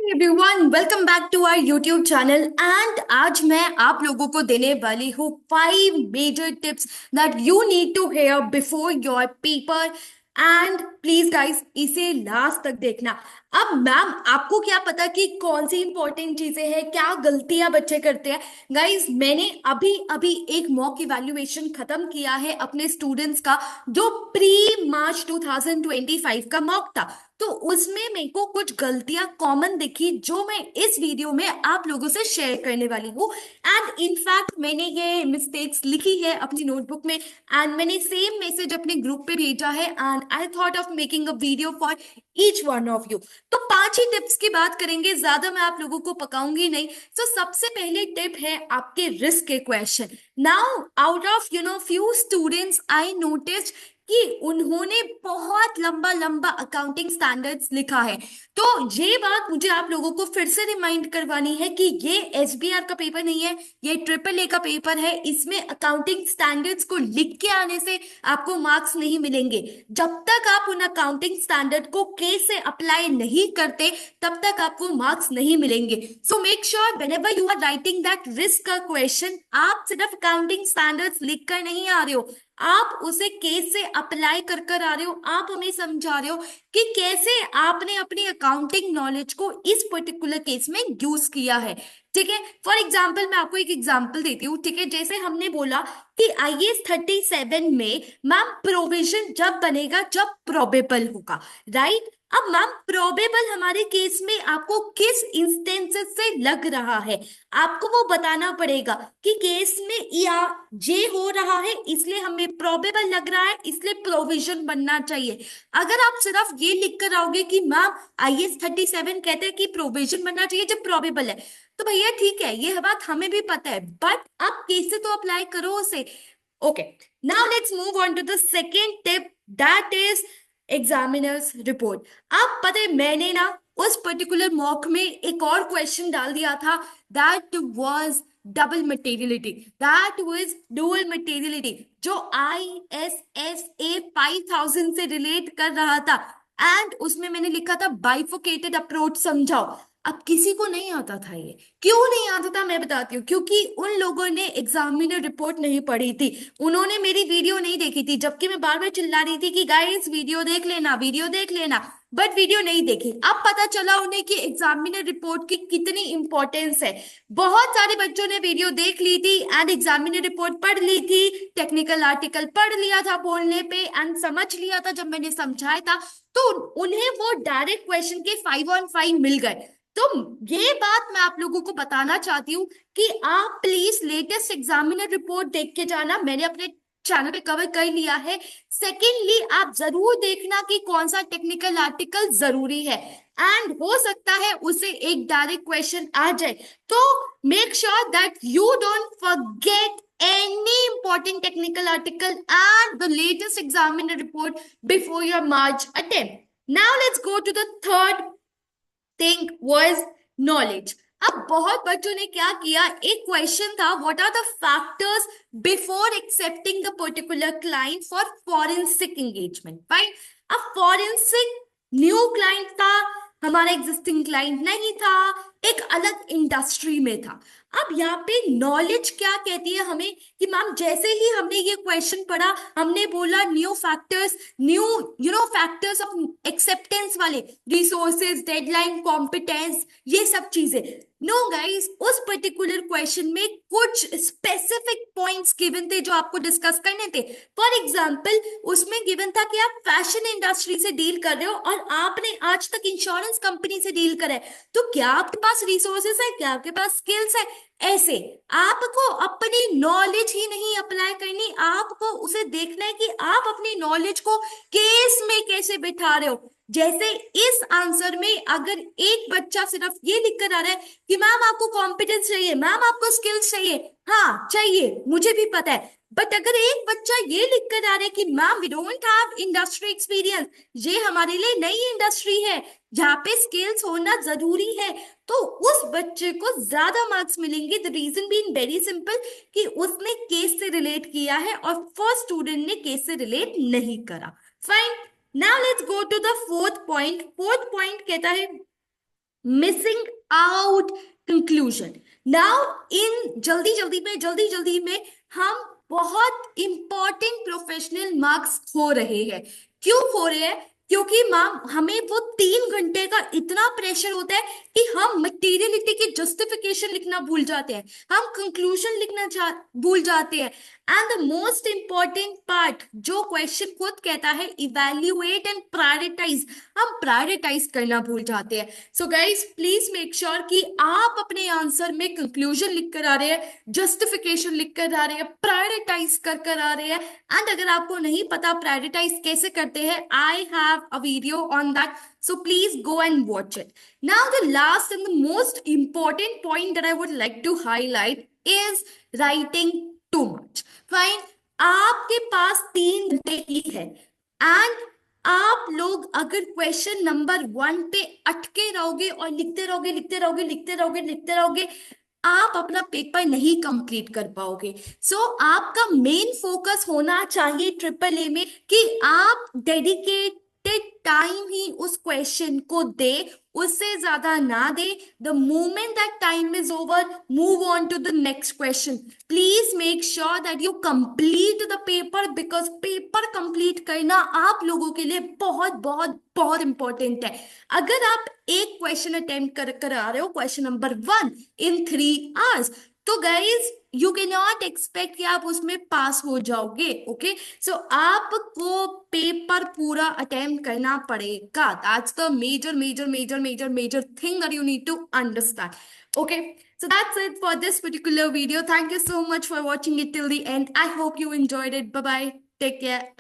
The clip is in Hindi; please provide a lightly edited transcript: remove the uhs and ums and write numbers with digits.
Everyone, welcome back to our YouTube channel. And आज मैं आप लोगों को देने वाली हूँ 5 major tips that you need to hear before your paper. And please guys, इसे लास्ट तक देखना। अब मैम, आपको क्या पता कि कौन सी इंपॉर्टेंट चीजें हैं, क्या गलतियां बच्चे करते हैं। गाइस, मैंने अभी अभी एक मॉक इवैल्यूएशन खत्म किया है अपने स्टूडेंट्स का, जो प्री मार्च 2025 का मॉक था। तो उसमें मेरे को कुछ गलतियां कॉमन दिखी जो मैं इस वीडियो में आप लोगों से शेयर करने वाली हूँ। एंड इनफैक्ट मैंने ये मिस्टेक्स लिखी है अपनी नोटबुक में, एंड मैंने सेम मैसेज अपने ग्रुप पे भेजा है। And I thought of making a video for each one of you. तो 5 ही टिप्स की बात करेंगे, ज्यादा मैं आप लोगों को पकाऊंगी नहीं। तो सबसे पहले टिप है आपके रिस्क के question. Now out of few students I noticed कि उन्होंने बहुत लंबा लंबा अकाउंटिंग स्टैंडर्ड्स लिखा है। तो ये बात मुझे आप लोगों को फिर से रिमाइंड करवानी है कि ये एसबीआर का पेपर नहीं है, ये ट्रिपल ए का पेपर है। इसमें अकाउंटिंग स्टैंडर्ड्स को लिख के आने से आपको मार्क्स नहीं मिलेंगे। जब तक आप उन अकाउंटिंग स्टैंडर्ड को केस से अप्लाई नहीं करते, तब तक आपको मार्क्स नहीं मिलेंगे। So make sure whenever you are writing that risk का क्वेश्चन, आप सिर्फ अकाउंटिंग स्टैंडर्ड्स लिख कर नहीं आ रहे हो, आप उसे केस से अप्लाई कर कर आ रहे हो। आप हमें समझा रहे हो कि कैसे आपने अपनी अकाउंटिंग नॉलेज को इस पर्टिकुलर केस में यूज किया है। ठीक है, फॉर एग्जाम्पल मैं आपको एक एग्जाम्पल देती हूँ। ठीक है, जैसे हमने बोला कि IAS 37 में मैम प्रोविजन जब बनेगा जब प्रोबेबल होगा, राइट। अब मैम प्रोबेबल हमारे केस में आपको किस इंस्टेंसेस से लग रहा है, आपको वो बताना पड़ेगा कि केस में या जे हो रहा है इसलिए हमें प्रोबेबल लग रहा है, इसलिए प्रोविजन बनना चाहिए। अगर आप सिर्फ ये लिख कर आओगे कि मैम IAS 37 कहते हैं कि प्रोविजन बनना चाहिए जब प्रोबेबल है, तो भैया ठीक है, ये बात हमें भी पता है, बट आप कैसे तो अप्लाई करो उसे। Okay, now let's move on to the second tip, that is examiners report. अब पता है, मैंने ना उस पर्टिकुलर मॉक में एक और क्वेश्चन डाल दिया था, that was double materiality, that was dual materiality, जो ISSA 5000 से रिलेट कर रहा था। एंड उसमें मैंने लिखा था बाइफोकेटेड अप्रोच समझाओ। अब किसी को नहीं आता था ये। क्यों नहीं आता था मैं बताती हूँ, क्योंकि उन लोगों ने एग्जामिनर रिपोर्ट नहीं पढ़ी थी, उन्होंने मेरी वीडियो नहीं देखी थी, जबकि मैं बार बार चिल्ला रही थी कि गाइस वीडियो देख लेना, वीडियो देख लेना, बट वीडियो नहीं देखी। अब पता चला उन्हें कि एग्जामिनर रिपोर्ट की कितनी इंपॉर्टेंस है। बहुत सारे बच्चों ने वीडियो देख ली थी एंड एग्जामिनर रिपोर्ट पढ़ ली थी, टेक्निकल आर्टिकल पढ़ लिया था बोलने पे एंड समझ लिया था जब मैंने समझाया था। तो उन्हें वो डायरेक्ट क्वेश्चन के 5 on 5 मिल गए। तो ये बात मैं आप लोगों को बताना चाहती हूँ कि आप प्लीज लेटेस्ट एग्जामिनर रिपोर्ट देख के जाना, मैंने अपने चैनल पे कवर कर लिया है। सेकेंडली, आप जरूर देखना कि कौन सा टेक्निकल आर्टिकल जरूरी है, एंड हो सकता है उसे एक डायरेक्ट क्वेश्चन आ जाए। तो make sure that you don't forget any important technical article and the latest examiner report before your March attempt. Now let's go to the third thing was knowledge. अब बहुत बच्चों ने क्या किया, एक क्वेश्चन था, what are the factors before accepting the particular client for forensic engagement, right. अब फॉरेंसिक न्यू क्लाइंट था, हमारा एग्जिस्टिंग क्लाइंट नहीं था, एक अलग इंडस्ट्री में था। अब यहाँ पे नॉलेज क्या कहती है हमें कि मैम जैसे ही हमने ये क्वेश्चन पढ़ा, हमने बोला new factors, new factors of acceptance वाले, रिसोर्सेज, डेडलाइन, कॉम्पिटेंस, ये सब चीजें। नो गाइस, उस पर्टिकुलर क्वेश्चन में कुछ स्पेसिफिक पॉइंट्स गिवन थे जो आपको डिस्कस करने थे। फॉर एग्जाम्पल, उसमें गिवन था कि आप फैशन इंडस्ट्री से डील कर रहे हो और आपने आज तक इंश्योरेंस कंपनी से डील करा है, तो क्या आपके पास रिसोर्सेस है, क्या आपके पास स्किल्स है। ऐसे आपको अपनी नॉलेज ही नहीं अप्लाई करनी, आपको उसे देखना है कि आप अपनी नॉलेज को केस में कैसे बिठा रहे हो। जैसे इस आंसर में अगर एक बच्चा सिर्फ ये लिख कर आ रहा है कि मैम आपको कॉम्पिटेंस चाहिए, मैम आपको स्किल्स चाहिए, हाँ चाहिए, मुझे भी पता है, बट अगर एक बच्चा ये लिख कर आ रहा है कि ma'am we don't have industry experience, ये हमारे लिए नई इंडस्ट्री है, यहाँ पे स्किल्स होना जरूरी है, तो उस बच्चे को ज्यादा मार्क्स मिलेंगे। The reason being very simple कि उसने केस से रिलेट किया है और फर्स्ट स्टूडेंट ने केस से रिलेट नहीं करा। Fine, now let's go to the fourth point. Fourth point कहता है missing out conclusion. Now in जल्दी जल्दी में हम बहुत इंपॉर्टेंट प्रोफेशनल मार्क्स खो रहे हैं। क्यों खो रहे हैं? क्योंकि मैम हमें वो 3 घंटे का इतना प्रेशर होता है कि हम मटेरियलिटी की जस्टिफिकेशन लिखना भूल जाते हैं, हम कंक्लूजन भूल जाते हैं। And the most important part जो क्वेश्चन खुद कहता है, इवेल्युएट एंड प्रायोरिटाइज, हम प्रायोरिटाइज करना भूल जाते हैं। So guys please make sure कि आप अपने आंसर में कंक्लूजन लिख कर आ रहे हैं, जस्टिफिकेशन लिख कर आ रहे हैं, प्रायोरिटाइज कर कर आ रहे हैं। एंड अगर आपको नहीं पता प्रायोरिटाइज कैसे करते हैं, I have a video on that, so please go and watch it. Now the last and the most important point that I would like to highlight is writing too much. Fine, आपके पास 3 घंटे ही है एंड आप लोग अगर क्वेश्चन नंबर 1 पे अटके रहोगे और लिखते रहोगे लिखते रहोगे लिखते रहोगे लिखते रहोगे, आप अपना पेपर नहीं कंप्लीट कर पाओगे। आपका मेन फोकस होना चाहिए ट्रिपल ए में कि आप डेडिकेटेड टाइम ही उस क्वेश्चन को दे, उससे ज्यादा ना दे। The moment that time is over, move on to the next question. Please make sure that you complete the paper, because paper complete करना आप लोगों के लिए बहुत बहुत बहुत इंपॉर्टेंट है। अगर आप एक क्वेश्चन अटेम्प्ट कर आ रहे हो, क्वेश्चन नंबर 1 इन 3 आवर्स, तो guys you can not expect कि आप उसमें पास हो जाओगे। ओके, सो आपको पेपर पूरा अटेम्प्ट करना पड़ेगा। That's the major thing that you need to understand. Okay, so that's it for this particular video. Thank you so much for watching it till the end. I hope you enjoyed it. Bye bye. Take care.